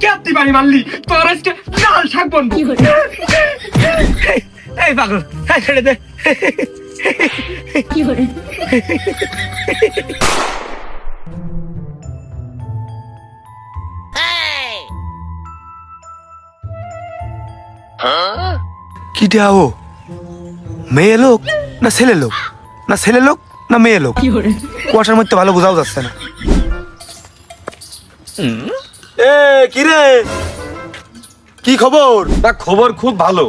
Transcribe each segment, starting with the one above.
কেমতি বাড়ি মারলি তোর আজকে লাল শাক বনবো। এই পাগল ছেড়ে দে। কিটা ও মেয়ে লোক না ছেলে লোক, না ছেলে লোক না মেয়ে লোক, কুয়াশার মধ্যে ভালো বোঝাও যাচ্ছে না। এ কি রে, কি খবর? না খবর খুব ভালো,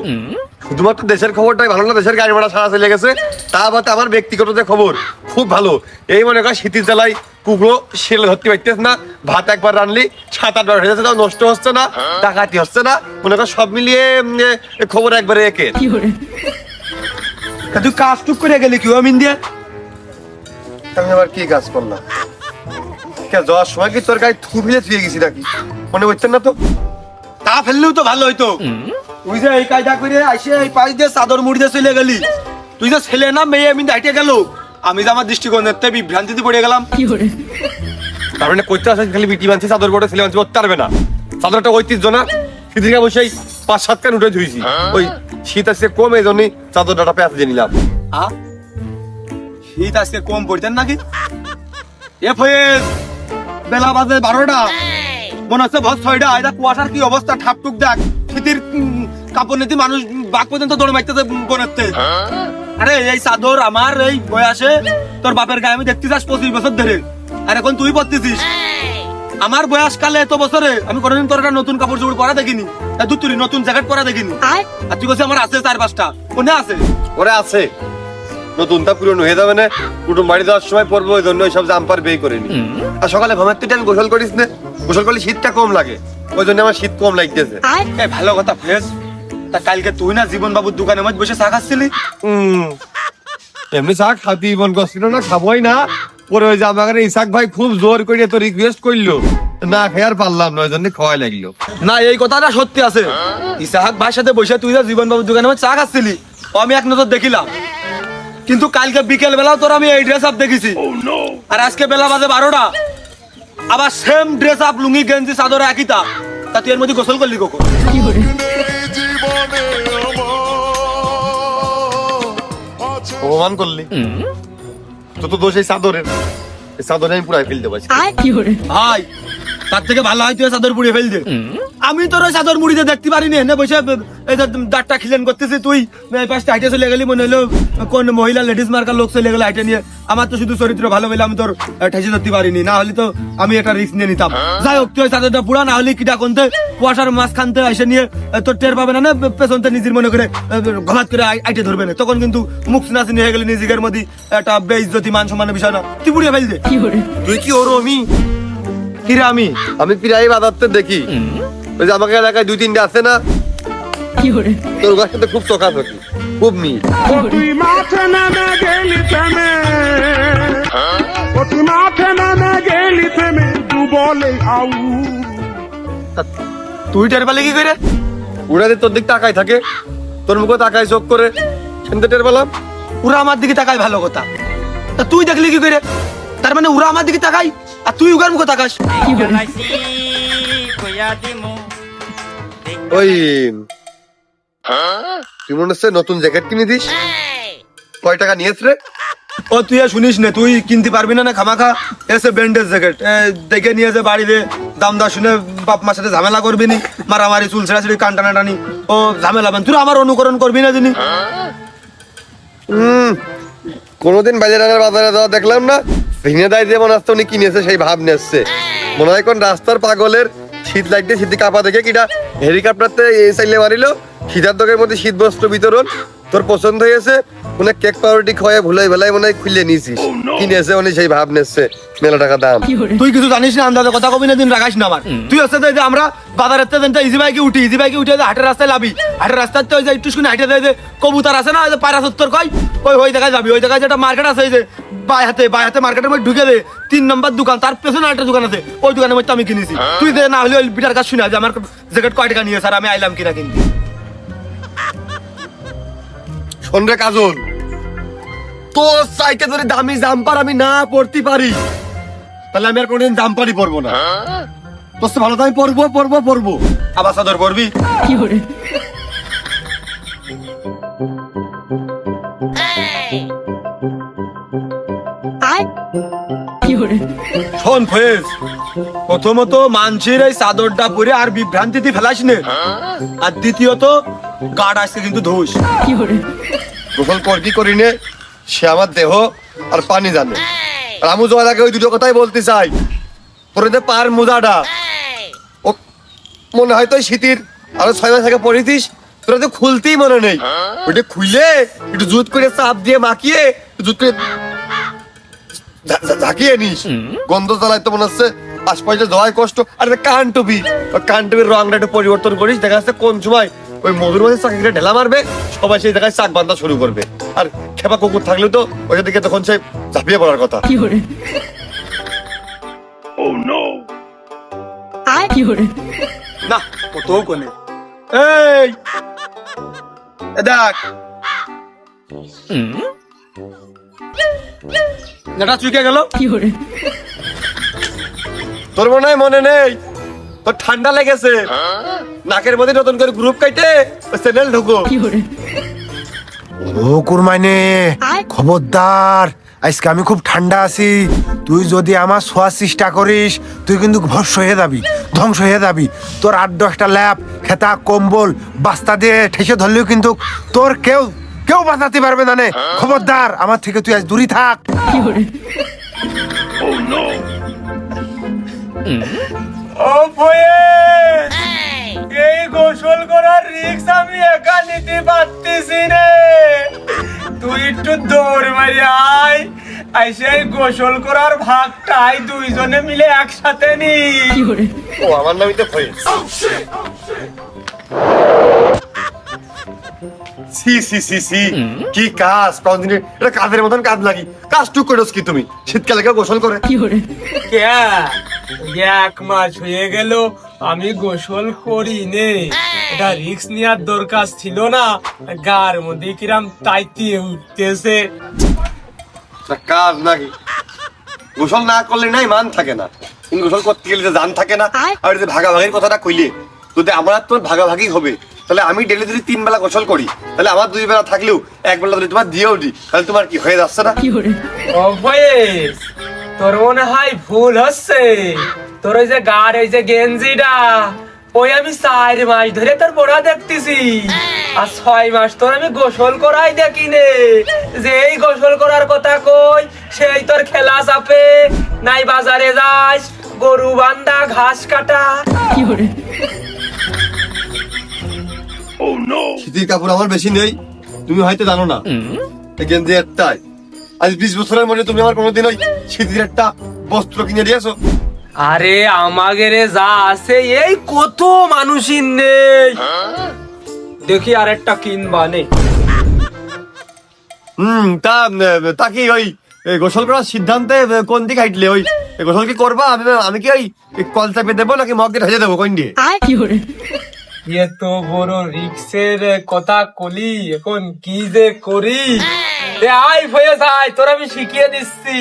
শুধুমাত্র দেশের খবরটাই ভালো না, দেশের গাড়ি ভাড়া সারা চলে গেছে। তা বাদে আমার ব্যক্তিগত যে খবর খুব ভালো। এই মনে কর শীতের জ্বালায় কুকুরো শেল ধরতে পারতেছ না, ভাত একবার রানলি 7-8 বার হয়ে যাচ্ছে, তাও নষ্ট হচ্ছে না, ডাকাতি হচ্ছে না, মনে কর সব মিলিয়ে খবর একবারে একে। তুই কাজ টুক করে গেলি কি আমিন দিয়া? আমি আবার কি কাজ করলাম? যাওয়ার সময় কি তোর গায়ে থু ফেলে থুয়ে গেছি নাকি? মনে হচ্ছেন না তো? তা ফেললেও তো ভালো হইতো। তুই যে এই কায়দা করে আইসে এই পাশ দিয়ে চাদর মুড়ি দিয়ে চলে গেলি, তুই যে ছেলে না মেয়ে আমি হাইটে গেল, আমি যে আমার দৃষ্টিকোণের থেকে বিভ্রান্তিতে পড়ে গেলাম। তার মানে করতে আসে খালি বিটি বানছে, চাদর পরে ছেলে বানছে, করতে পারবে না। চাদরটা ঐতিহ্য না, সেদিকে বসে 5-7 কান উঠে ধুইছি। ওই শীত আসছে কম, এই জন্যই চাদর ডাটা পেঁচে নিলাম। শীত আজকে কম পড়তেন নাকি? এ ফয়েজ, বেলা বাজে 12টা, মনে হচ্ছে ভোর 6টা। এটা কুয়াশার কি অবস্থা, ঠাপটুক দেখ, শীতের কাপড় নিতে মানুষ বাঘ পর্যন্ত দৌড়ে মারতেছে বনেতে। আরে এই চাদর আমার এই বয়সে তোর বাপের গায়ে আমি দেখতে চাস 25 বছর ধরে, আর এখন তুই পড়তেছিস। আমার বয়স কালে এত বছরে আমি কোনোদিন তোর একটা নতুন কাপড় চোপড় পরা দেখিনি, তুই নতুন জ্যাকেট পরা দেখিনি। আর তুই বলছিস আমার আছে 4-5টা, কোনে আছে? ওরে আছে, নতুনটা পুরনো হয়ে যাবে না, কুটুম বাড়ি যাওয়ার সময় পরবো, ওই জন্য সব জাম্পার বেই করে নি। আর সকালে ঘুমার থেকে আমি গোসল করিস না, গোসল করলে শীতটা কম লাগে, ওই জন্য আমার শীত কম লাগতেছে। ভালো কথা ফেস। তা কালকে তুই না জীবন বাবুর দোকানে মধ্যে বসে চা খাচ্ছিলি? এমনি চা খাতি মন করছিল না, খাবোই না। পরে ওই যে আমাকে ইসাক ভাই খুব জোর করে তো রিকোয়েস্ট করলো, না খেয়ার পারলাম না, ওই জন্য খাওয়াই লাগলো। না এই কথাটা সত্যি আছে, ইসাহাক ভাইয়ের সাথে বসে তুই যে জীবন বাবুর দোকানে মধ্যে চা খাচ্ছিলি, আমি এক নজর দেখিলাম। কিন্তু কালকে বিকেল বেলাও তোর আমি এই ড্রেস আপ দেখেছি, আর আজকে বেলা বাজে 12টা আবার সেম ড্রেস আপ, লুঙ্গি গেঞ্জি চাদর একইটা। তা তুই এর মধ্যে গোসল করলি কখন? অপমান করলি, তো তো দোষ এই চাদরের, এই চাদরে আমি পুরাই ফেলতে পারছি। ভাই তার থেকে ভালো হয় তুই চাদর পুড়িয়ে ফেল দে। আমি তোর ওই চাদর মুড়িতে দেখতে পারিনি, এনে বসে এই যে দাঁতটা খিলেন করতেছি, তুই এই পাশটা হাইটে চলে গেলি, মনে হলো কোন মহিলা লেডিস মার্কার লোক চলে গেলে হাইটে নিয়ে। আমার তো শুধু চরিত্র ভালো বলে আমি তোর ঠেসে ধরতে পারিনি, না হলে তো আমি একটা রিস্ক নিয়ে নিতাম। যাই হোক, তুই ওই চাদরটা পুরা, না হলে কিটা কোনতে কুয়াশার মাঝখানতে এসে নিয়ে তোর টের পাবে না, পেছনতে নিজের মনে করে ঘাত করে আইটে ধরবে না, তখন কিন্তু মুখ সিনাসিনি হয়ে গেলে নিজের মধ্যে একটা বেইজ্জতি মান সম্মানের বিষয় না, তুই পুড়িয়ে ফেল দে। তুই কি ওর আমি কিরে? আমি প্রায় বাজারতে দেখি, ওই যে আমাকে এলাকায় 2-3টা আছে না, তোর ওর সাথে খুব চোখাচোখি, খুব মিল। তুই মাঠে নামে গেলি থেমে, তুই মাঠে নামে গেলি থেমে, তু বলে আউ। তুই টের পালি কি করে? ওরা যে তোর দিক তাকাই থাকে, তোর মুখে তাকাই চোখ করে, সেনতে টের পেলাম। ওরা আমার দিকে তাকায়, ভালো কথা। তা তুই দেখলি কি করে? তার মানে ওরা আমার দিকে তাকাই আর তুই উগার মুখে তাকাস। ওই তুই মনে হচ্ছে নতুন জ্যাকেট কিনে দিস, কয় টাকা নিয়েছ রে? ও তুই শুনিস না, তুই কিনতে পারবি না, না খামাখা এসে ব্যান্ডেজ জ্যাকেট দেখে নিয়ে যে বাড়িতে দাম দা শুনে বাপ মার সাথে ঝামেলা করবি নি, মারামারি চুল ছেড়াছিড়ি কান টানাটানি ও ঝামেলা বান, তুই আমার অনুকরণ করবি না যিনি। কোনোদিন বাজারে যাওয়া দেখলাম না, ভেঙে দেয় যে মনে হচ্ছে উনি কিনেছে সেই ভাব নিচ্ছে। মনে হয় কোন রাস্তার পাগলের শীত লাগতে শীতে কাপা দেখে কিটা হেলিকপ্টারতে এই চাইলে মারিলো। শীতের দোকের মধ্যে শীত বস্ত্র বিতরণ তোর পছন্দ হয়েছে, মনে কেক পাউরুটি খাওয়াই ভুলাই ভেলাই মনে হয় খুলে নিয়েছিস, কিনেছে উনি সেই ভাব নিচ্ছে, মেলা টাকা দাম। তুই কিছু জানিস না, আন্দাজে কথা কবি না, দিন রাখাস না আমার। তুই হচ্ছে যে আমরা বাজারের থেকে ইজি বাইকে উঠি, ইজি বাইকে উঠে হাটের রাস্তায় লাভি, হাটের রাস্তায় তো একটু শুনে হাইটে দেয় যে কবুতর আছে না, পায়রা সত্তর কয়, ওই জায়গায় যাবি, ওই জায়গায় যেটা মার্কেট আছে, এই যে বাই হাতে মার্কেটের মধ্যে ঢুকে দে 3 নম্বর দোকান, তার পেছনে একটা দোকান আছে, ওই দোকানের মধ্যে আমি কিনেছি। তুই দে, না হলে ওই বিটার কাজ শুনে যে আমার জ্যাকেট কয় টাকা নিয়ে স্যার, আমি আইলাম কিনা কিনতে। শোন রে কাজল, তোর চাইতে যদি দামি জাম্পার আমি না পড়তে পারি, তাহলে আমি আর কোনদিন জাম্পারই পরবো না। তোর ভালো তো আমি পরবো আবার চাদর পরবি। শোন ফয়েজ, প্রথমত মানসির এই চাদরটা পরে আর বিভ্রান্তিতে ফেলাস নে, আর দ্বিতীয়ত গাঢ় আজকে কিন্তু ধুস। গোসল করবি করি নে, সে আমার দেহ আর পানি জানে। আর আমি যাওয়ার আগে ওই দুটো কথাই বলতে চাই। তোর যে পার মোজাটা, ও মনে হয় তো শীতের আরো 6 মাস আগে পরেছিস, তোরা তো খুলতেই মনে নেই। ওইটা খুলে একটু জুত করে চাপ দিয়ে মাখিয়ে জুত করে ঝাঁকিয়ে নিস। গন্ধ জ্বালায় তো মনে হচ্ছে আশপাশে যাওয়াই কষ্ট। আর কান টুপির রংটা একটু পরিবর্তন করিস, দেখা যাচ্ছে কোন সময় ওই মধুর মাঝে চাকিটা ঢেলা মারবে, সবাই সেই জায়গায় চাক বান্ধা শুরু করবে। আর খেপা কুকুর থাকলেও তো ওইটা দিকে তখন সে ঝাঁপিয়ে পড়ার কথা। না কোথাও কোনে এই দেখ এটা চুকে গেল। তোর মনে হয় মনে নেই, তোর ঠান্ডা লেগেছে, নাকের মধ্যে নতুন করে গ্রুপ কাটে চ্যানেল ঢুকো। ও কুরমাইনে, খবরদার, আজকে আমি খুব ঠান্ডা আছি। তুই যদি আমার শোয়ার চেষ্টা করিস, তুই কিন্তু ভস্ম হয়ে যাবি, ধ্বংস হয়ে যাবি। তোর 8-10টা ল্যাপ, খেতা, কম্বল, বাস্তা দিয়ে ঠেসে ধরলেও কিন্তু তোর কেউ বাঁচাতে পারবে না। খবরদার, আমার থেকে তুই আজ দূরে থাক। ও ফয়েজ, এই গোসল করার রিস্ক আমি একা নিতে পারতেছি রে। তুই একটু দৌড় মারি আয়, আইসে গোসল করার ভাগটাই দুইজনে মিলে একসাথে নি। ও আমার নামই তো ফয়েজ। সি সি সি সি, কি কাজ কোনদিন এটা কাজের মতন কাজ লাগি। কাজ টুক করছ কি তুমি? শীতকালে কেউ গোসল করে? এক মাস হয়ে গেল আমি গোসল করি নে। এটা রিস্ক নেওয়ার দরকার ছিল না, গার মধ্যে কিরাম তাইতে উঠতেছে। কাজ নাকি? গোসল না করলে নাই মান থাকে না, কিন্তু গোসল করতে গেলে যে জান থাকে না। আর যে ভাগাভাগির কথাটা কইলে, যদি আমার তোর ভাগাভাগি হবে, তাহলে আমি ডেলি যদি 3 বেলা গোসল করি, তাহলে আমার 2 বেলা থাকলেও 1 বেলা যদি তোমার দিয়েও দিই, তাহলে তোমার কি হয়ে যাচ্ছে না? ও ফয়েজ, তোর মনে হয় ভুল হচ্ছে। তোর ওই যে গার এই যে গেঞ্জিটা, ওই আমি 4 মাস ধরে তোর পড়া দেখতেছি, আর 6 মাস তোর আমি গোসল করাই দেখি নে। যে এই গোসল করার কথা কই, সেই তোর খেলা চাপে নাই, বাজারে যাস, গরু বান্ধা, ঘাস কাটা। শীতের কাপড় আমার বেশি নেই, তুমি হয়তো জানো না। এই গেঞ্জি একটাই, আজ 20 বছরের মধ্যে তুমি আমার কোনোদিন ওই শীতের একটা বস্ত্র কিনে দিয়েছো? আরে আমাদের যা আছে এই কত মানুষই নেই, দেখি আর একটা কিনবা নে। তা কি ওই গোসল করার সিদ্ধান্তে কোন দিকে হাইটলে? ওই গোসল কি করবা? আমি কি ওই কল চাপে দেবো নাকি মগ দিয়ে ঢেলে দেবো কোন দিয়ে? এ তো বড় রিক্সের কথা কলি, এখন কি যে করি। আই হয়ে যায়, তোর আমি শিখিয়ে দিচ্ছি।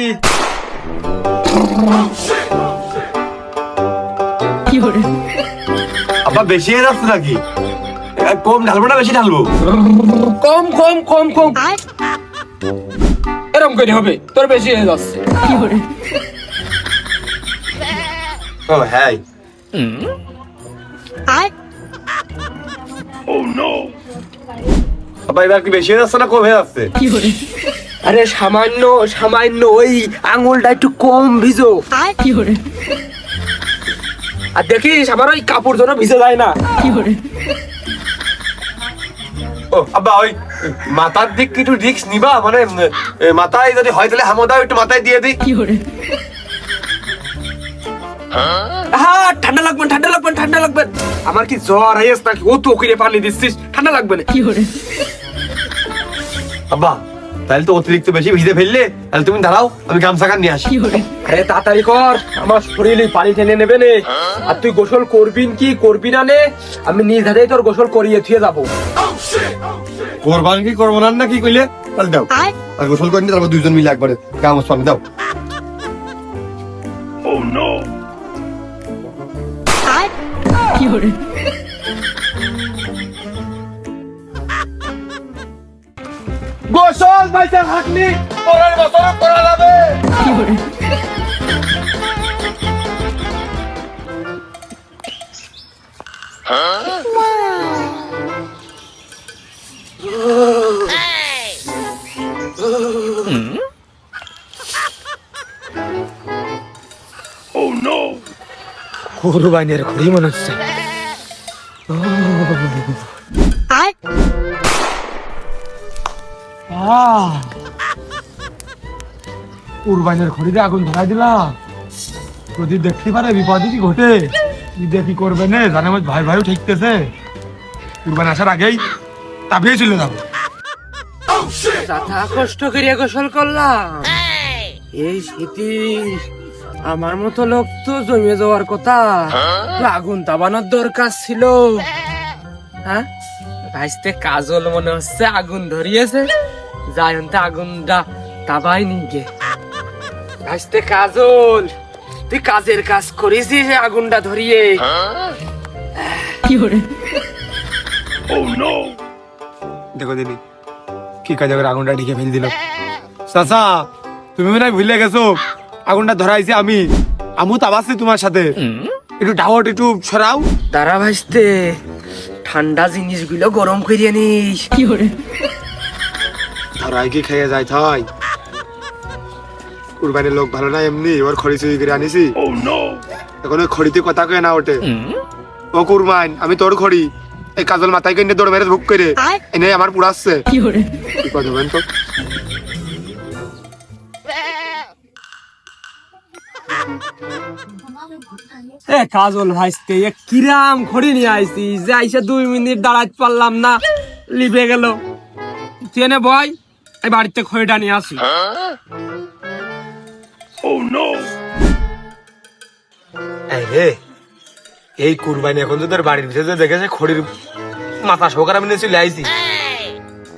আবার বেশি হয়ে যাচ্ছে নাকি? কম ঢালবো না বেশি ঢালবো? কম কম কম কম, এরকম করে হবে, তোর বেশি হয়ে যাচ্ছে। ও হ্যাঁ, আবার এবার কি বেশি হয়ে যাচ্ছে না কম হয়ে যাচ্ছে? আরে সামান্য সামান্য ওই আঙুলটা একটু কম ভিজো। আর দেখিস আমার ওই কাপড় যেন ভিজে যায় না। ও আব্বা, ওই মাথার দিক একটু রিক্স নিবা, মানে মাথায় যদি হয় তাহলে হামদাও একটু মাথায় দিয়ে দিই। হ্যাঁ, ঠান্ডা লাগবে ঠান্ডা লাগবে ঠান্ডা লাগবে। আমার কি জ্বর হয়েছে নাকি? ও তো ওকে পানি দিচ্ছিস, ঠান্ডা লাগবে না। আব্বা, তাহলে তো অতিরিক্ত বেশি ভিজে ফেললে, তাহলে তুমি দাঁড়াও, আমি গামছা কান নিয়ে আসি। আরে তাড়াতাড়ি কর, আমার শরীরে পানি টেনে নেবে নে। আর তুই গোসল করবি কি করবি না নে, আমি নিজ হাতেই তোর গোসল করিয়ে থুয়ে যাবো। কোরবান কি করবো না কি কইলে? তাহলে দাও, আর গোসল করে নি, তারপর দুইজন মিলে একবারে গামছা পানি দাও। গোসল বাইতে থাকলি পরের বছর করা যাবে। কুরবানের ঘড়ি মনে হচ্ছে। কুরবানের ঘড়িতে আগুন ধরাই দিলাম, যদি দেখতে পারে বিপদ কি ঘটে, ঈদে কি করবে না জানে, আমার ভাই ভাইও ঠিকতেছে, কুরবান আসার আগেই তাপিয়ে চলে যাবো। যথা কষ্ট করিয়া গোসল করলাম, এই শীতে আমার মতো লোক তো জমে যাওয়ার কথা, আগুন তাবানোর দরকার ছিল। হ্যাঁ ভাইস্তে কাজল মনে হচ্ছে আগুন ধরিয়েছে, যাই আগুনটা তাবাই নিগে। ভাইস্তে কাজল, তুই কাজের কাজ করেছিস আগুনটা ধরিয়ে। দেখো দিদি কি কাজে করে আগুনটা ঢেকে ফেল দিল। চাচা তুমি মনে হয় ভুলে গেছো, আগুনটা ধরাইছি আমি, আমু তাবাসি তোমার সাথে, একটু ডাওয়াট একটু সরাও। দাঁড়া ভাইস্তে, ঠান্ডা জিনিসগুলো গরম করিয়ে নিস। ধরাই কি খেয়ে যায় থাই, কুরবানির লোক ভালো না এমনি, ওর খড়ি চুরি করে আনিছি, এখন ওই খড়িতে কথা কয়ে না ওঠে। ও কুরবান, আমি তোর খড়ি, এই কাজল মাথায় কিনে দৌড় মেরে ভুক করে এনে আমার পুড়াচ্ছে। কি কথা বলেন তো? এ কাজল ভাইস্তে, এ কিরাম খড়ি নিয়ে আইছি যে আইসা 2 মিনিট দাঁড়াইতে পারলাম না, লিবে গেল। চেনে বয়, এই বাড়িতে খড়িটা নিয়ে আসি। এই রে, এই কুরবানি এখন তো তোর বাড়ির ভিতরে দেখেছে খড়ির মাথা সহকার আমি নিয়ে চলে আইছি,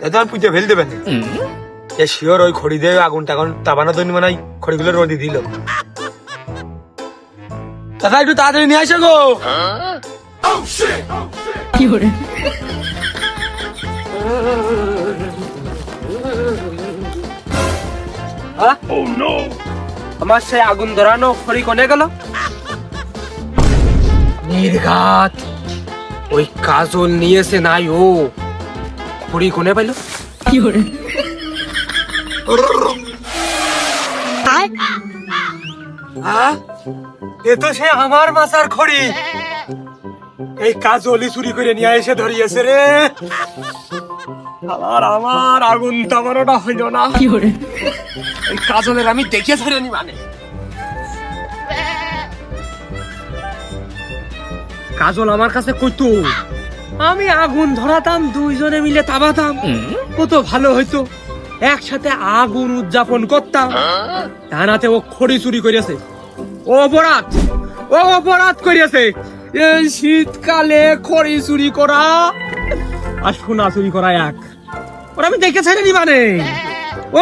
এত আর পুঁতে ফেল দেবেন শিওর ওই খড়ি দিয়ে আগুনটা এখন তাবানো দৈনি মানে খড়িগুলো রোদি দিল। দাদা একটু তাড়াতাড়ি নিয়ে আসো গো। আমার সে আগুন ধরানো খড়ি কোনে গেল? নির্ঘাত, ওই কাজল নিয়েছে নাই, ও খড়ি কোনে পাইল? এ তো সে আমার মাথার খড়ি, এই কাজলি চুরি করে নিয়ে এসে ধরিয়েছে রে। আর আমার আগুন তামানোটা হইল না, এই কাজলের আমি দেখে ধরেনি মানে। কাজল আমার কাছে কইতো আমি আগুন ধরাতাম, 2 জনে মিলে তাবাতাম, কত ভালো হইতো, একসাথে আগুন উদযাপন করতাম। তানাতে ও খড়ি চুরি করেছে, ও অপরাধ করিয়াছে। এই শীতকালে খড়ি চুরি করা আর সোনা চুরি করা এক, ওরা আমি দেখে ছেড়ে মানে।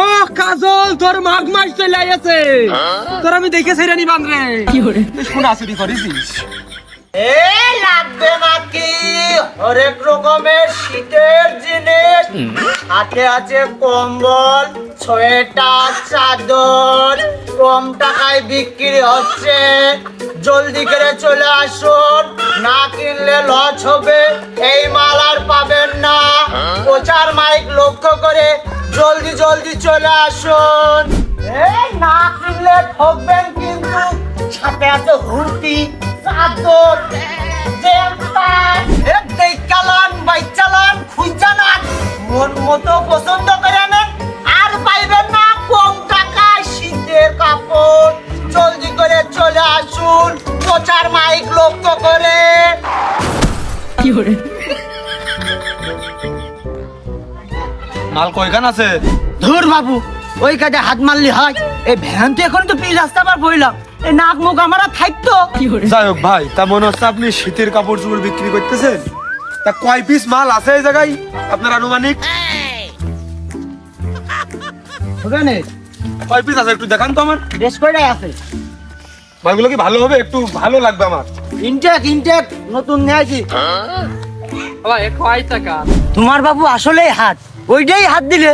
ও কাজল, তোর মাঘ মাস চলে আইছে, তোর আমি দেখে ছেড়ে নিবান রে, সোনা চুরি করেছিস। এই লাগবে নাকি হরেক রকমের শীতের জিনিস, হাতে আছে কম্বল, সোয়েটার, চাদর, কম টাকায় বিক্রি হচ্ছে, জলদি করে চলে আসুন, না কিনলে লস হবে, এই মাল আর পাবেন না। প্রচার মাইক লক্ষ্য করে জলদি জলদি চলে আসুন, এই না কিনলে ঠকবেন কিন্তু। সাথে আছে হুটি, চাদর, চালান, বাইক চালান, খুঁজানান, মন মতো পছন্দ করে নেন, আর পাইবেন না কম টাকায় শীতের কাপড়। জলদি করে চলে আসুন, প্রচার মাইক লক্ষ্য করে। মাল কয়খান আছে? ধুর বাবু, ওই কাজে হাত মারলি হয়? এই ভ্যান তো এখন তো পিস রাস্তা পার বইলাম, এই নাক মুখ আমার থাকতো। যাই হোক ভাই, তা মনে হচ্ছে আপনি শীতের কাপড় চোপড় বিক্রি করতেছেন, তা কয় পিস মাল আছে এই জায়গায় আপনার আনুমানিক? ওখানে কয় পিস আছে একটু দেখান তো আমার। বেশ কয়টাই আছে। মালগুলো কি ভালো হবে? একটু ভালো লাগবে আমার। ইনটেক নতুন নিয়েছি। বাবা এ কয় টাকা? তোমার বাবু আসলেই হাত, ওইটাই হাত দিলে।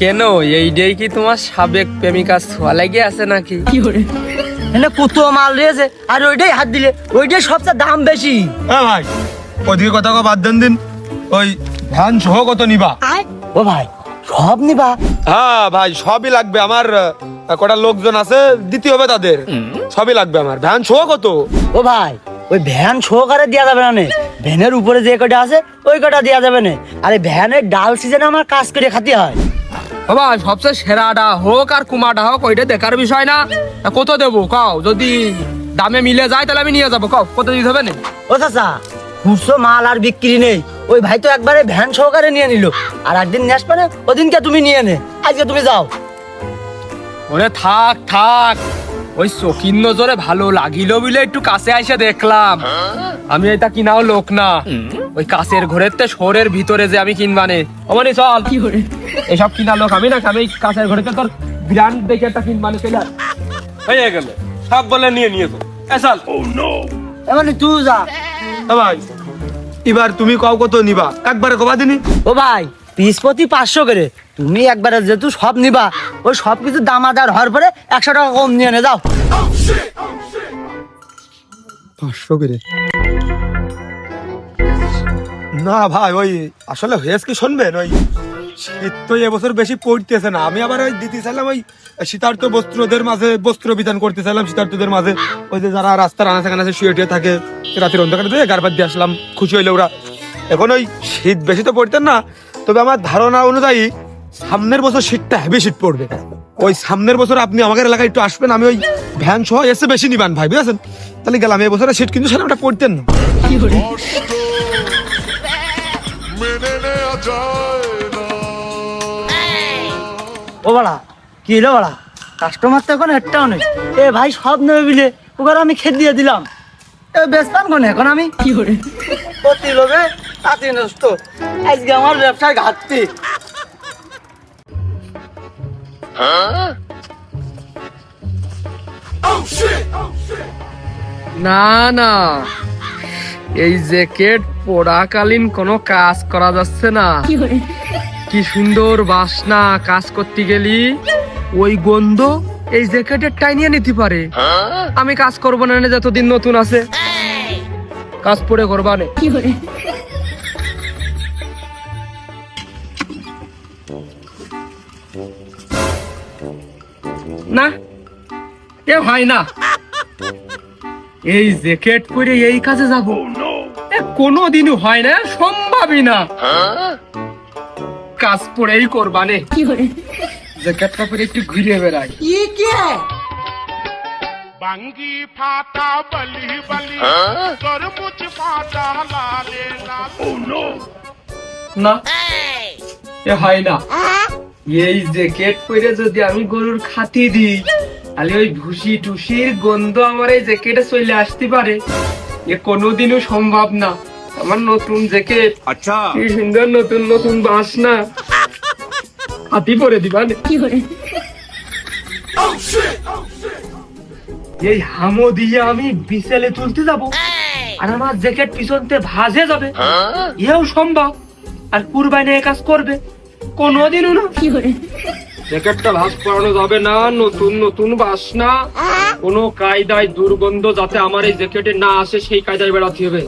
কেন এইটাই কি তোমার সাবেক প্রেমিকা ছোঁয়া লাগিয়ে আছে নাকি? এনে কত মাল রয়েছে আর ওইটাই হাত দিলে, ওইটাই সবচেয়ে দাম বেশি। হ্যাঁ ভাই, ওদিকে কথা বাদ দেন দিন। ওই ধান সহ কত নিবা? ও ভাই সব নিবা? হ্যাঁ ভাই, সবই লাগবে আমার। কটা লোকজন আছে, দিতে হবে তাদের। সবই লাগবে আমার। ধান সহ কত? ও ভাই ওই ভ্যান সহকারে দেওয়া যাবে না, ভ্যানের উপরে যে কটা আছে ওই কটা দেওয়া যাবে না। আরে ভ্যানের ডাল সিজনে আমার কাজ করে খাতে হয়। বাবা সবচেয়ে সেরাটা হোক আর কুমাটা হোক ওইটা দেখার বিষয় না। কত দেবো কাও? যদি দামে মিলে যায় তাহলে আমি নিয়ে যাবো। কাও কত দিতে হবে না? ও চাচা খুচরো মাল আর বিক্রি নেই, ওই ভাই তো একবারে ভ্যান সহকারে নিয়ে নিল। আর একদিন নিয়ে আসবে না, ওদিনকে তুমি নিয়ে নে, আজকে তুমি যাও। ওরে থাক, ওই চকির নজরে ভালো লাগিল বলে একটু কাছে এসে দেখলাম। আমি এটা কিনাও লোক না, ওই কাছের ঘরের তে শহরের ভিতরে যে আমি কিনবানে। অমনি চল, এসব কিনা লোক আমি না। আমি কাছের ঘরে তোর ব্র্যান্ড দেখে একটা কিনবানে চলে হয়ে গেল। সব বলে নিয়ে তো চল। এমনি তুই যা। ভাই এবার তুমি কও কত নিবা? একবারে কবা দিনি। ও ভাই পিস প্রতি 500 করে। তুমি একবারে যেহেতু সব নিবা, ওই সব কিছু দামাদার হওয়ার পরে 100 টাকা কম নিয়ে নে, যাও। 500 করে? না ভাই, ওই আসলে হয়েছে কি শুনবেন, ওই শীত তো এবছর বেশি পড়তেছে না। আমি আবার ওই দিতে চাইলাম ওই শীতার্থ বস্ত্রদের মাঝে বস্ত্র বিধান করতে চাইলাম শীতার্থদের মাঝে। ওই যে যারা রাস্তার আনাচে কানাচে শুয়ে টুয়ে থাকে, রাতের অন্ধকারে দিয়ে গারবাদ দিয়ে আসলাম, খুশি হইলে ওরা। এখন ওই শীত বেশি তো পড়তেন না, তবে আমার ধারণা অনুযায়ী সামনের বছর শীতটা হেভি শীত পড়বে। ওই সামনের বছর আপনি আমাদের এলাকায় একটু আসবেন, আমি ওই ভ্যান সহ এসে বেশি নিবান ভাই, বুঝেছেন? তাহলে গেলাম। এই বছরের শীত কিন্তু সেটা পড়তেন না। ও বাড়া কি হলো বাড়া, কাস্টমার তো এখন একটাও নেই। এ ভাই সব নেবে বিলে, ওকে আমি খেত দিয়ে দিলাম। এ বেচতাম কোন এখন আমি কি করে প্রতি লোভে তাঁতি নষ্ট। আজকে আমার ব্যবসায় ঘাটতি। না এই জ্যাকেট পরাকালীন কোনো কাজ করা যাচ্ছে না। কি সুন্দর বাসনা, কাজ করতে গেলি ওই গন্ধ এই জ্যাকেটের টাইনিয়ে নিতে পারে। আমি কাজ করবো না, যতদিন নতুন আছে কাজ পরে করবা নে। না এ হয় না, এই জ্যাকেট পরে এই কাজে যাব কোনোদিনও হয় না, সম্ভবই না। কাজ পরেই করবানে, জ্যাকেটটা পরে একটু ঘুরে বেড়াই। বাঙ্গি ফাটা বলি বলি তরমুজ ফাটা লালে লালে। না এ হয় না, এই জ্যাকেট পরে যদি আমি গরুর খাতি দিই তাহলে ওই ভুসি টুসির গন্ধ আমার এই জ্যাকেটে চলে আসতে পারে। এ কোনোদিনও সম্ভব না। আমার নতুন জ্যাকেট, আচ্ছা কি সুন্দর নতুন নতুন বাসনা, হাতি পরে দিবা এই হামো দিয়ে আমি বিছেলে তুলতে যাব আর আমার জ্যাকেট পিছনতে ভাজে যাবে, এও সম্ভব। আর কুরবানি এ কাজ করবে কোনোদিনও না। জ্যাকেটটা ভাঁজ করানো যাবে না, নতুন নতুন বাসনা, কোনো কায়দায় দুর্গন্ধ যাতে আমার এই জ্যাকেটে না আসে সেই কায়দায় বেড়াতে হবে।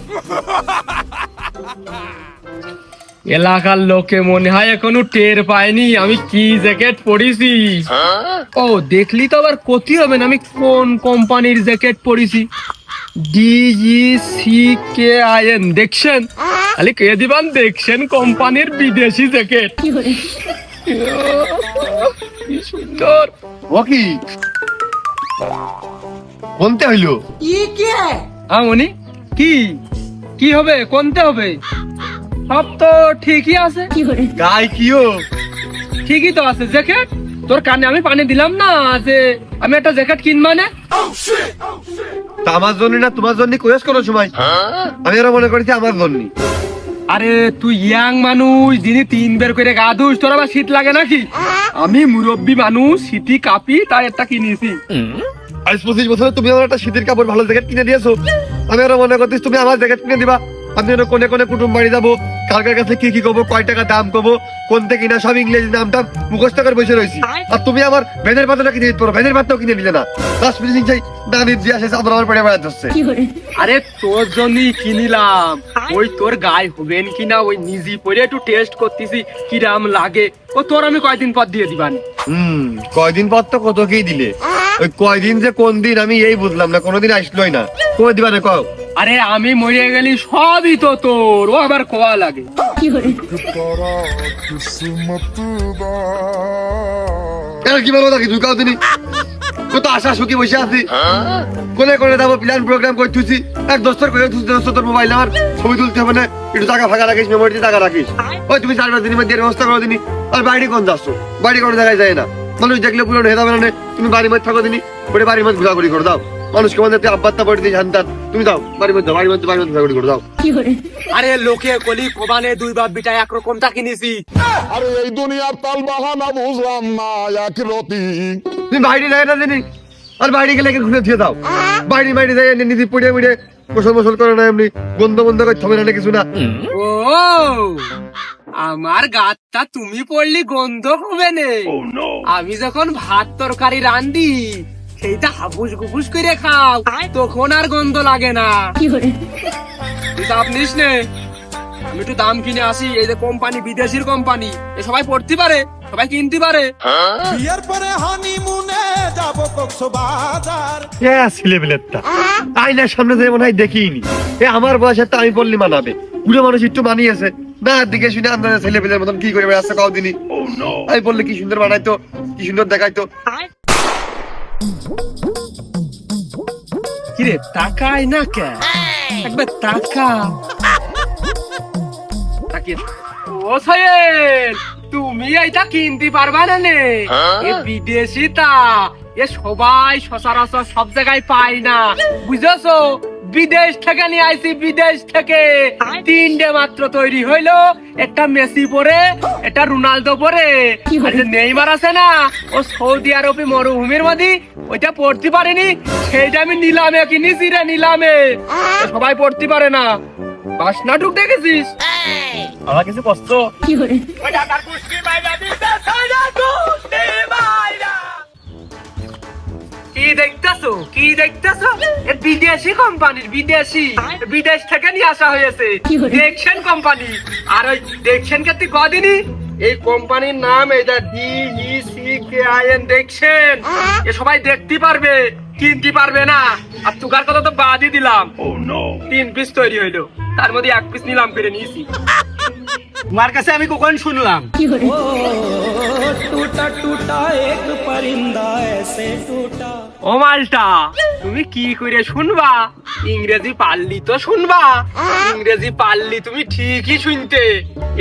এলাকার লোকে মনে হয় এখনো টের পায়নি আমি কি জ্যাকেট পরেছি। ও দেখলি তো আবার ক্ষতি হবে না আমি কোন কোম্পানির জ্যাকেট পরেছি। DGCKIN দেখছেন, খালি কে দিবান দেখছেন কোম্পানির বিদেশি জ্যাকেট। কি সুন্দর। ও কি কোনতে হইলো? মনি কি কি হবে, কোনতে হবে? সব তো ঠিকই আছে। গাই কিও ঠিকই তো আছে। জ্যাকেট তোর কানে আমি পানি দিলাম না যে আমি একটা জ্যাকেট কিনবা না। তা আমার জন্য না তোমার জন্য কয়েস কোনো সময়? আমি ওরা মনে করেছি আমার জন্য। আরে তুই ইয়াং মানুষ, দিনে 3 বের করে গা ধুস, তোর আবার শীত লাগে নাকি? আমি মুরব্বী মানুষ, শীতই কাঁপি, তাই একটা কিনেছি। আজ 25 বছরে তুমি আমার একটা শীতের কাপড় ভালো জ্যাকেট কিনে দিয়েছো, আমি আরো মনে করতেছি তুমি আমার জ্যাকেট কিনে দিবা। আমি আরো কোনে কোনে কুটুম বাড়ি যাবো, কার কার কাছে কি কি করবো, কয় টাকা দাম করবো, কোন থেকে কিনা, সব ইংরেজি নামটা মুখস্থ করে বসে রয়েছি। আর তুমি আমার ভেনের পাতাটা কিনে দিতে পারো, ভেনের পাতাও কিনে দিলে না। 10 মিনিট চাই দাঁড়িয়ে দিয়ে আসে চাদর আমার পড়ে বেড়াতে হচ্ছে। আরে তোর জন্যই কিনিলাম, ওই তোর গায়ে হবেন কিনা ওই নিজে পরে একটু টেস্ট করতেছি কিরাম লাগে। ও তোর আমি কয়দিন পর দিয়ে দিবান। কয়দিন পর তো কতকেই দিলে, ওই কয়দিন যে কোন দিন আমি এই বুঝলাম না, কোনোদিন আসলোই না। কবে দিবা না কও? আরে আমি মরে গেলি সবই তো তোর, ও আবার কোয়া লাগে। কেন কি বলবো নাকি ঢুকাও তিনি? কত আশা সুখী বসে আছি, কোনে কোনে যাবো প্ল্যান প্রোগ্রাম করতেছি। এক দস্তর করে তোর মোবাইল আমার ছবি তুলতে হবে না, একটু টাকা ফাঁকা রাখিস, মেমোরিতে টাকা রাখিস। ওই তুমি 4-5 দিনের মধ্যে ব্যবস্থা করো দিনি। আর বাড়ি কোন যাচ্ছ? বাড়ি কোনো জায়গায় যায় না, মানুষ দেখলে পুরো হয়ে যাবে না। তুমি বাড়ির মধ্যে থাকো দিনি, পরে বাড়ির মধ্যে ঘোরাঘুরি করে দাও। মানুষকে মধ্যে আব্বাত্তা পড়ে দিই জানতাম, তুমি দাও বাড়ির মধ্যে ঘোরাঘুরি করে দাও। আরে লোকে কলি কোবানে দুই বাপ বিটা একরকমটা কিনেছি। আরে এই দুনিয়ার তাল বাহানা বুঝলাম না এক রতি। তুমি বাইরে যায় না দিনি, আর বাইরে গেলে ঘুরে দিয়ে দাও। বাইরে যাই নিজে পড়ে মুড়ে গোসল করে না, এমনি গন্ধ করে থমে না কিছু না। ও আমার গাতটা তুমি পড়লি গন্ধ হবে নে। আমি যখন ভাত তরকারি রান্ধি সেইটা হাবুস গুবুস করে খাও, তখন আর গন্ধ লাগে না। তুই চাপ নিস নে, আমি একটু দাম কিনে আসি। এই যে কোম্পানি, বিদেশির কোম্পানি, এ সবাই পড়তে পারে, সবাই কিনতে পারে। বিয়ের পরে হানিমুনে যাব কক্সবাজার। ছেলেবেলেরটা আইনার সামনে যে মনে হয় দেখিনি। আমার বয়সের তো আমি বললি মানাবে, বুড়ো মানুষ একটু মানিয়েছে না। দিকে শুনে আপনার ছেলেপেলের মতন কি করে বেড়াচ্ছে কাউ দিনই। আমি বললে কি সুন্দর বানাইতো, কি সুন্দর দেখাইতো। কিরে তাকাই না কে? একবার তাকা। ও সোহেল, তুমি এইটা কিনতে পারবা না নে? এ বিদেশি তা, এ সবাই সচরাচর সব জায়গায় পায় না, বুঝেছো? বিদেশ থেকে নিয়ে আইছি, বিদেশ থেকে 3টে মাত্র তৈরি হইলো। একটা মেসি পরে, একটা রোনালদো পরে, আর যে নেইমার আছে না, ও সৌদি আরবে মরুভূমির মধ্যে ওইটা পড়তে পারেনি, সেইটা আমি নিলামে কিনেছি রে, নিলামে। সবাই পড়তে পারে না। বাস নাটক দেখেছিস? আমার কিছু কষ্ট কি দেখতেছো, কি দেখতেছো? বিদেশি কোম্পানির, বিদেশ থেকে নিয়ে আসা হয়েছে দেখছেন কোম্পানি। আর ওই দেখছেন কে তুই কদিনই, এই কোম্পানির নাম এটা DECKIN দেখছেন। এ সবাই দেখতে পারবে, কিনতে পারবে না। আর তুকার কথা তো বাদই দিলাম। 3 পিস তৈরি হইলো, তার মধ্যে 1 পিস নিলাম করে নিয়েছি। তোমার কাছে আমি কখন শুনলাম? ও মালটা, তুমি কি করে শুনবা? ইংরেজি পারলি তো শুনবা, ইংরেজি পারলি তুমি ঠিকই শুনতে।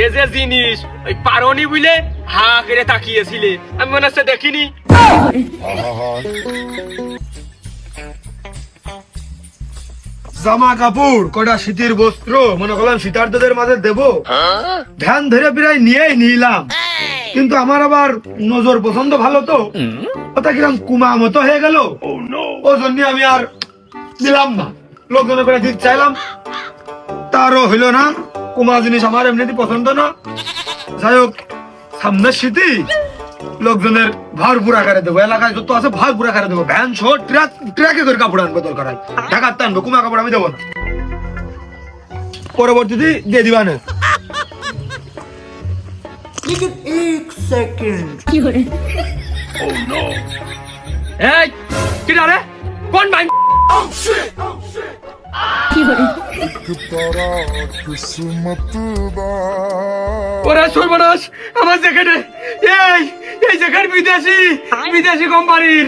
এ যে জিনিস ওই পারনি বুঝলে হা করে তাকিয়েছিলে, আমি মনে হচ্ছে দেখিনি। জামা কাপড় কটা শীতের বস্ত্র মনে করলাম শীতার্থদের মাঝে দেবো, ধ্যান ধরে প্রায় নিয়েই নিলাম। কিন্তু আমার আবার নজর পছন্দ ভালো তো, ওটা কিরম কুমা মতো হয়ে গেল, ও জন্য আমি আর নিলাম না। লোকজনের করে দিতে চাইলাম, তারও হইল না। কুমা জিনিস আমার এমনিতে পছন্দ না। যাই হোক, সামনের শীতে লোকজনের ভরপুর আকারে দেবো, এলাকায় যত আছে ভরপুর আকারে দেবো। ভ্যান ছো ট্রাকে করে কাপড় আনবো, দরকার হয় ঢাকার আনবো, কুমা কাপড় আমি দেবো না। পরবর্তীতে দিয়ে দিবা না। এই কি রে, কোন ভাই? ওরা সর্বনাশ, আমার জ্যাকেটে এই জ্যাকেট বিদেশি কোম্পানির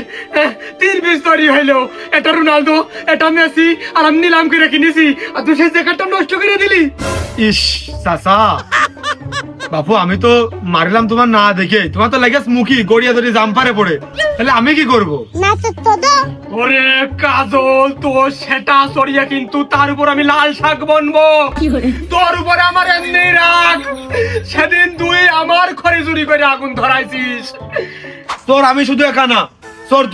3 পিস তৈরি হইলো। একটা রোনালদো, একটা মেসি, আর আমি নিলাম করে কিনেছি, আর তুই সেই জ্যাকেটটা নষ্ট করে দিলি। ইস চাচা, বাপু আমি তো মারলাম তোমার না দেখে, তোমার তো লাগে মুখি গড়িয়া ধরে জাম্পারে পড়ে, তাহলে আমি কি করবো? ওরে কাজল, তো সেটা সরিয়ে কিন্তু তার উপর আমি লাল শাক বনবো। তোর উপরে আমার এমনি রাগ, সেদিন তুই আমার ঘরে চুরি করে আগুন ধরাইছিস। তোর আমি শুধু একা না, চোর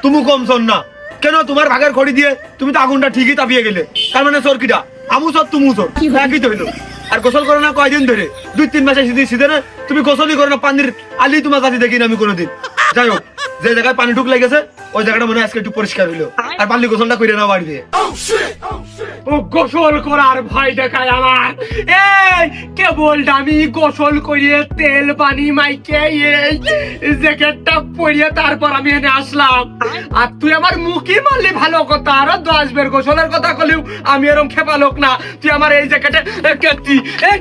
তুমু কম চোর না। কেন তোমার ভাগের খড়ি দিয়ে তুমি তো আগুনটা ঠিকই তাপিয়ে গেলে, তার মানে চোর কিটা? আমু চোর তুমু চোর, একই তো হইলো। আর গোসল করো না কয়দিন ধরে? 2-3 মাসে সিজনে তুমি গোসলই করো না, পানির আলি তোমার কাছে দেখি না আমি কোনোদিন। যাই হোক, যে জায়গায় পানি ঢুক লেগেছে ওই জায়গাটা মনে হয় আজকে একটু পরিষ্কার হইলো। আর পারলি গোসলটা করে নাও বাড়িতে। ও গোসল করার ভয় দেখায় আমার। এই কেবল আমি গোসল করিয়ে তেল পানি মাইকে এই জ্যাকেটটা পরিয়ে তারপর আমি এনে আসলাম, আর তুই আমার মুখই মারলি ভালো কথা। আরো 10 বের গোসলের কথা কলেও আমি এরকম খেপা লোক না। তুই আমার এই জ্যাকেটে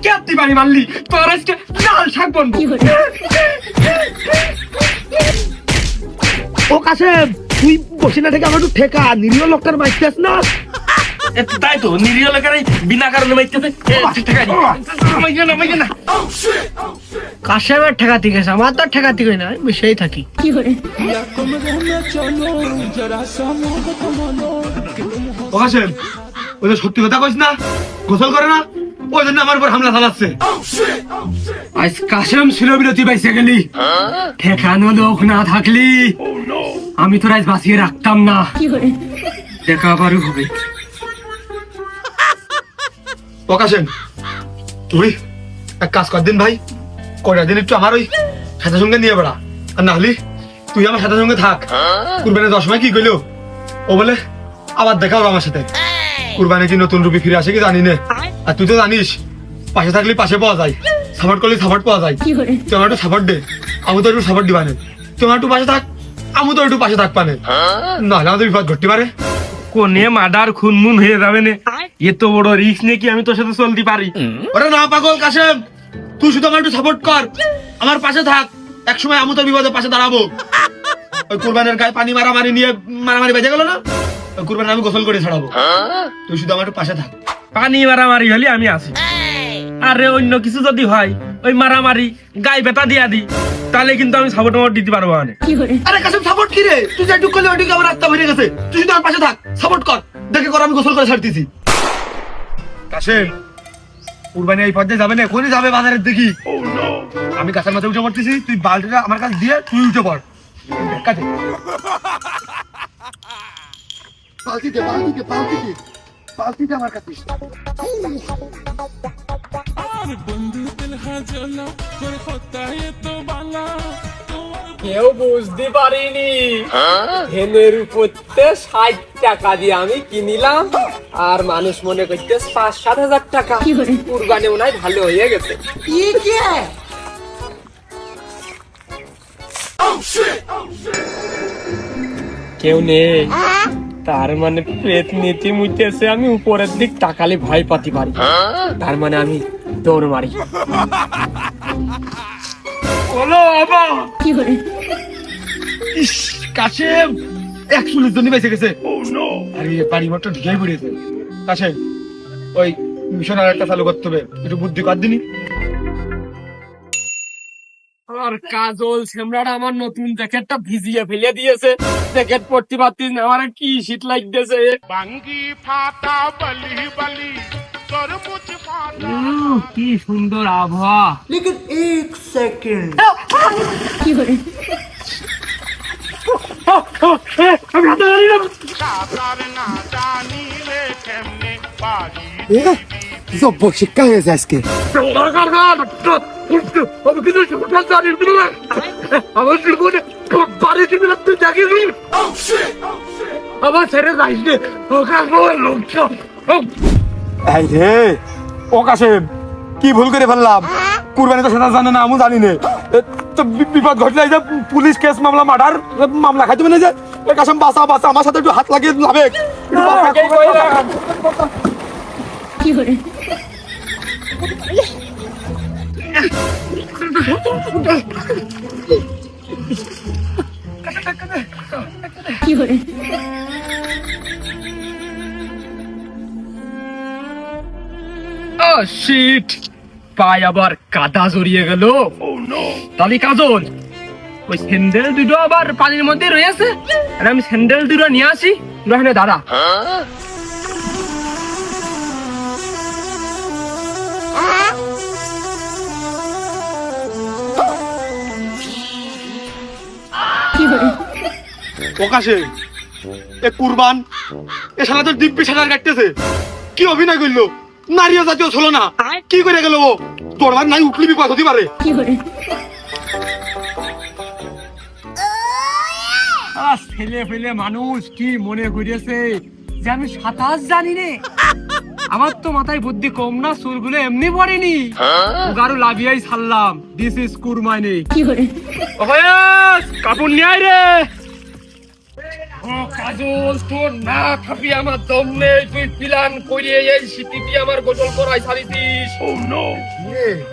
কেপ্তি পানি মারলি, তোর আজকে লাল শাক বনবো। ও কাসেম, তুই বসে না থেকে আমার একটু ঠেকা, নিরীহ লোকটার মাইতেছ না। তাই তো নিরীহ লোকেরাই বিনা কারণে মাইতেছে। কাশেমের ঠেকাতি গেছে, আমার তো ঠেকাতি কই না, আমি সেই থাকি। ও কাসেম, ওই তো সত্যি কথা কইস না, গোসল করে না, ওই জন্য আমার উপর হামলা চালাচ্ছে। আজ কাশেম ছিল বিরতি পাইছে গেলি, ঠেকানো লোক না থাকলি আমি তোর আজ বাঁচিয়ে রাখতাম না। দেখা আবারও হবে। ও কাসেম, তুই এক কাজ কর দিন ভাই, কয়টা দিন একটু আমার ওই সাথে সঙ্গে নিয়ে বেড়া, আর না হলি তুই আমার সাথে সঙ্গে থাক। কুরবানি 10 সময় কি কইলো, ও বলে আবার দেখা হবে আমার সাথে। কুরবানি কি নতুন রূপে ফিরে আসে কি জানি না, আর তুই তো জানিস পাশে থাকলে পাশে পাওয়া যায়, সাপোর্ট করলে সাপোর্ট পাওয়া যায়। তুই আমার একটু সাপোর্ট দে, আমি তো একটু সাপোর্ট দিবানে। তুই আমার একটু পাশে থাক, আমি তো একটু পাশে থাক পানে, নাহলে আমাদের বিপদ ঘটতে পারে। কোনে মার্ডার খুনমুন হয়ে যাবে না, এত বড় রিস্ক নিয়ে কি আমি তোর সাথে চলতে পারি? ওরে না পাগল কাসেম, তুই শুধু আমার একটু সাপোর্ট কর, আমার পাশে থাক, একসময় আমি তোর বিপদের পাশে দাঁড়াবো। ওই কুরবানের গায়ে পানি মারামারি নিয়ে মারামারি বেজে গেল না, ওই কুরবানি আমি গোসল করে ছাড়াবো, তুই শুধু আমার একটু পাশে থাক। পানি মারামারি হলে আমি আছি, আরে অন্য কিছু যদি হয় ওই মারামারি গায়ে বেতা দিয়া দি, তাহলে কিন্তু আমি সাপোর্ট দিতে পারবো না। আরে কাসেম সাপোর্ট কি রে, তুই যেটুক করলে ওইটুকু আমার আত্মা ভরে গেছে, তুই শুধু আমার পাশে থাক, সাপোর্ট কর, দেখে কর আমি গোসল করে ছাড়তেছি। কাসেম, কুরবানি এই পর্যায়ে যাবে না, এখনই যাবে বাজারের দেখি। আমি গাছের মাথায় উঠে পড়তেছি, তুই বালতিটা আমার কাছে দিয়ে তুই উঠে পড়। কাজে বালতিতে আমার কাছে। কেউ বুঝতে পারিনি হেনের উপরতে 60 টাকা দিয়ে আমি কিনিলাম, আর মানুষ মনে করতে 5-7 হাজার টাকা। কুরবানি মনে হয় ভালো হয়ে গেছে। কেউ নেই, তার মানে পেট নীতি মুইতেছে, আমি উপরের দিক তাকালে ভয় পাতি পারি, তার মানে আমি দৌড় মারি। বলো বাবা, ইস কাসেম 140 জন বেঁচে গেছে। আরে বাড়ি মতো ঢুকেই পড়েছে। কাসেম, ওই মিশন আর একটা চালু করতে হবে, একটু বুদ্ধি কর দিনি। আর কাজল সেমরাটা আমার নতুন জ্যাকেটটা ভিজিয়ে ফেলে দিয়েছে, জ্যাকেট পরতে পারতিস না, আমার কি শীত লাগতেছে। বাঙ্গি ফাটা বলি বলি তরমুজ ফাটা কি সুন্দর আবহাওয়া। लेकिन एक सेकंड সাঁতার না জানিলে কেমনে পারি জব্ব শিক্ষা হয়েছে আজকে। আমার ছেড়ে যাইস রে, এই রে, ও কাসেম কি ভুল করে ফেললাম, কুরবানি তো সেটা জানে না, আমি জানি না, তো বিপদ ঘটলে এই যে পুলিশ কেস মামলা মার্ডার মামলা খাইতে মানে যে কাসেম বাঁচা বাঁচা, আমার সাথে একটু হাত লাগিয়ে লাভে। শিট, পায়ে আবার কাদা জড়িয়ে গেল। তাহলে কাজল, ওই স্যান্ডেল দুটো আবার পানির মধ্যে রয়েছে, আর আমি স্যান্ডেল দুটো নিয়ে আসি, রহনে দাঁড়া। প্রকাশে এ কুরবান এ শালা তো দিব্যি সাঁতার কাটতেছে কি অভিনয় করলো নারীয় জাতীয় ছিল না কি করে গেল ও তোর ভাই নাই উঠলি বিপদ হতে পারে ছেলে ফেলে মানুষ কি মনে করিয়েছে যে আমি সাঁতার জানি রে। আমার তো মাথায় বুদ্ধি কম না, চুলগুলো এমনি পড়েনি, গারু লাভিয়াই ছাড়লাম। দিস ইজ কুরবানি। কাপড় নিয়ে আয় রে। ও কাজল, তোর না খাবি আমার দম নেই, তুই প্ল্যান করিয়ে এই শীতিতে আমার গোসল করাই ছাড়িছিস। ও নো,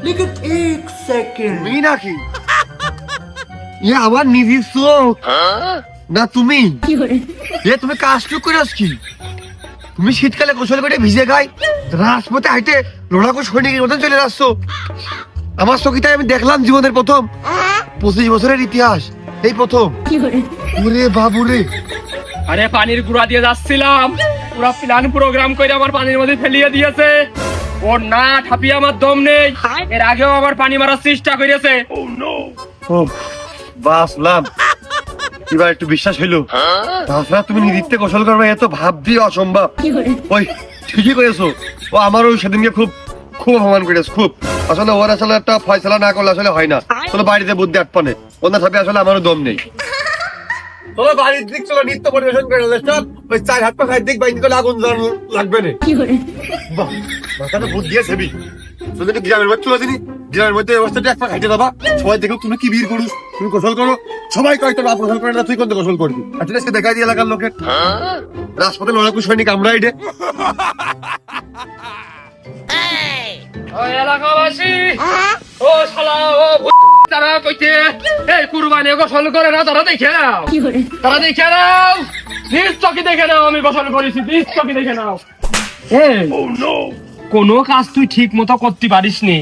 लेकिन एक सेकंड তুমি নাকি ইয়ে আমার নিজের চোখ না তুমি এ তুমি কাজটুক করে কি তুমি শীতকালে গোসল করে ভিজে গাই রাজপথে হাইটে লড়াকু সৈনিকের মতন চলে যাচ্ছ। আমার চোখে আমি দেখলাম জীবনের প্রথম 25 বছরের ইতিহাস এই প্রথম। ওরে বাবুরে, আরে পানির গুড়া দিয়ে যাচ্ছিলাম, পুরো প্ল্যান প্রোগ্রাম করে আমার পানির মধ্যে ফেলিয়ে দিয়েছে। ওর না ঠাপিয়ে আমার দম নেই, এর আগেও আমার পানি মারার চেষ্টা করেছে। ও বাসলাম এবার একটু বিশ্বাস হইলো। তাছাড়া তুমি নিদিতে গোসল করবে এত ভাব দিয়ে অসম্ভব। ওই ঠিকই করেছো, ও আমারও সেদিনকে খুব খুব অপমান করেছে খুব। আসলে ওর আসলে একটা ফয়সালা না করলে আসলে হয় না। চলো বাড়িতে বুদ্ধি আটপানে ওনার সাথে আসলে আমারও দম নেই। চলো বাড়ির দিক চলো, নৃত্য পরিবেশন করে সব ওই 4 হাত পা খাই দিক বাইন করে আগুন লাগবে না। বাহ, মাথাটা বুদ্ধি আছে বি। চলো একটু গ্রামের মধ্যে চলে দিনি, গ্রামের মধ্যে অবস্থাটা এক পা খাইতে দাবা। সবাই দেখো তুমি কি বীর করুস, তুমি গোসল করো। সবাই কয় তোর বাপ গোসল করে না, তুই কোনটা গোসল করবি? আচ্ছা আজকে দেখাই দিয়ে এলাকার লোকের রাজপথে লড়াকু সৈনিক আমরা এডে। ও এলাকাবাসী, ও শালা, ও তারা কইতে এই কুরবানি গোসল করে না, তারা দেখে নাও, তারা দেখে নাও, নিজ চোখে দেখে নাও আমি গোসল করেছি, নিজ চোখে দেখে নাও। কোনো কাজ তুই ঠিক মতো করতে পারিস নি,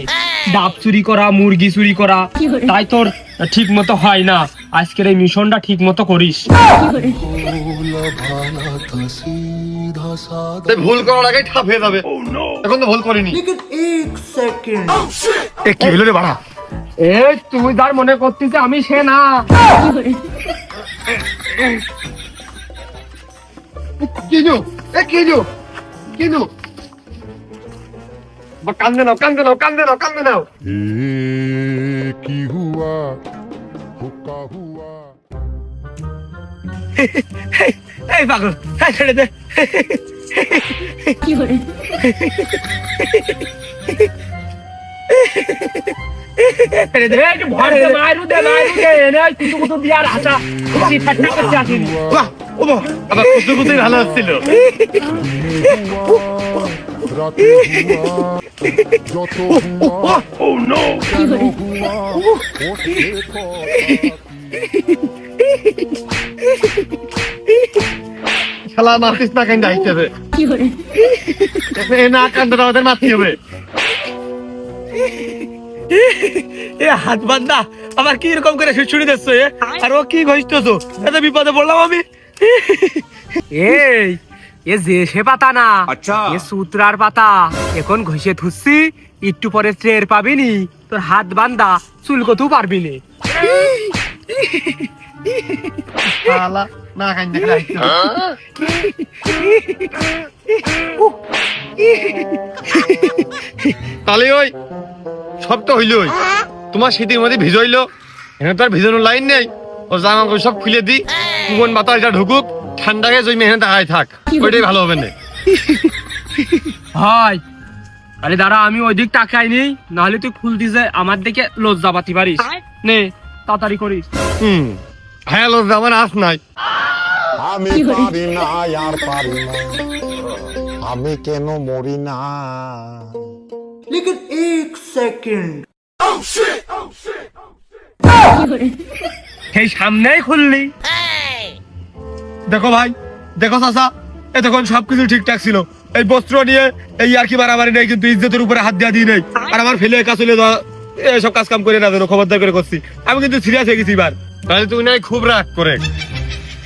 ডাব চুরি করা, মুরগি চুরি করা, তাই তোর ঠিক মতো হয় না। আজকের এই মিশনটা ঠিক মতো করিস। ভুল করার আগে ঠাপ হয়ে যাবে। এখন তো ভুল করিনি। लेकिन एक सेकंड এ কি হলো রে বাড়া? এই তুই যার মনে করতিস আমি সে না। কিনু এ কিনু কিনু কান্দে নাও কান্দে নাও কান্দে নাও কান্দে নাও। की हुआ हुक्का हुआ এই পাগল, এই ছেড়ে দে। ছেড়ে দে, একটু ভয় দে, মাইরু দে, মাইরু দে, এনে কুতু কুতু দিয়ার হাসা খুশি ঠাট্টা করতে আসিনি। বাহ, ও বাহ, আবার কুতু কুতুই ভালো হচ্ছিল। राते हुआ जो तो हुआ কেন हुआ ওঠে কথা শালা মারতিস না কেন যাইতেছে এ না কান্দে ওদের মারতে হবে। এ হাত বান্দা আবার কি এরকম করে শুশুড়ি দিচ্ছে আর ও কি ঘষতেছো? এত বিপদে পড়লাম আমি। এই এ যে সে পাতা না, এ সূত্রার পাতা। এখন ঘষে থুসি, একটু পরে ট্রের পাবিনি, তোর হাত বান্দা চুল কত পারবি নে। শালা না কান্দে যাইতে তাহলে ওই সব তো হইলই, তোমার শীতের মধ্যে ভিজইলো, এখানে তো আর ভিজানোর লাইন নেই। ও জামা কাপড় সব খুলে দি, কুবন বাতাসটা ঢুকুক, ঠান্ডাকে জমি এখানে দাঁড়ায় থাক, ওইটাই ভালো হবে না। ভাই আরে দাঁড়া, আমি ওই দিক তাকাইনি, নাহলে তুই খুলতি যে আমার দিকে লজ্জা পাতি পারিস। নে তাড়াতাড়ি করিস। হ্যাঁ লজ্জা আমার আস নাই। আমি পারি না আর পারি না আমি কেন মরি না लेकिन एक सेकंड সেই সামনেই খুললি। দেখো ভাই, দেখো চাচা, এতক্ষণ সবকিছু ঠিকঠাক ছিল। এই বস্ত্র নিয়ে এই আর কি বাড়াবাড়ি নেই, কিন্তু ইজ্জতের উপরে হাত দিয়া দিই নেই। আর আমার ফেলে একা চলে যাওয়া এসব কাজ কাম করে না যেন, খবরদার করে করছি। আমি কিন্তু সিরিয়াস হয়ে গেছি এবার। তাহলে তুই নাই খুব রাগ করে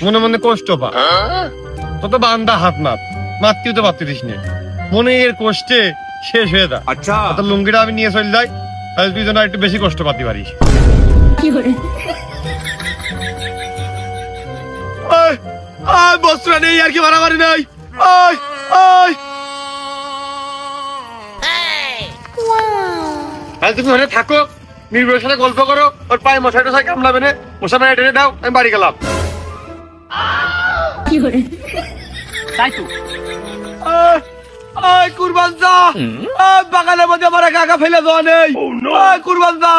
মনে মনে কষ্ট পা, তত বান্দা হাত মাপ মাতৃ তো পারতিস নে, মনে এর কষ্টে শেষ হয়ে যা। আচ্ছা তোর লুঙ্গিটা আমি নিয়ে চলে যাই, তাহলে তুই যেন একটু বেশি কষ্ট পাতি পারিস। ওই, বস্তু নেই আর কি মারামারি নাই আয় আয় তুমি ওখানে থাকো নির্ভয়ের সাথে গল্প করো ওর পায়ে মশাই টশাই কামড়াবে না মশা মেরে টেনে দাও আমি বাড়ি গেলাম তাই তো কুরবান যা বাগানের মধ্যে আমার কাকা ফেলে দেওয়া নেই কুরবান যা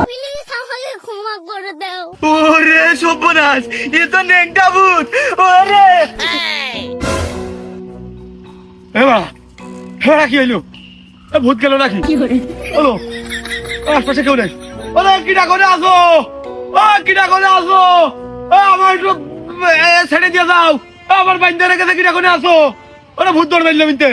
প্লিজ আমাকে ক্ষমা করে দাও। ওরে সর্বনাশ এ তো নেংটা ভূত ওরে এবা হেরা কি হইলো ভূত গেল নাকি হলো আশপাশে কেউ নেই ওরে কিটা করে আসো ও কিটা করে আসো আমার একটু ছেড়ে দিয়ে যাও আমার বাইন্দা রেখেছে কিটা করে আসো ওরে ভূত দৌড় মারলো মিনতে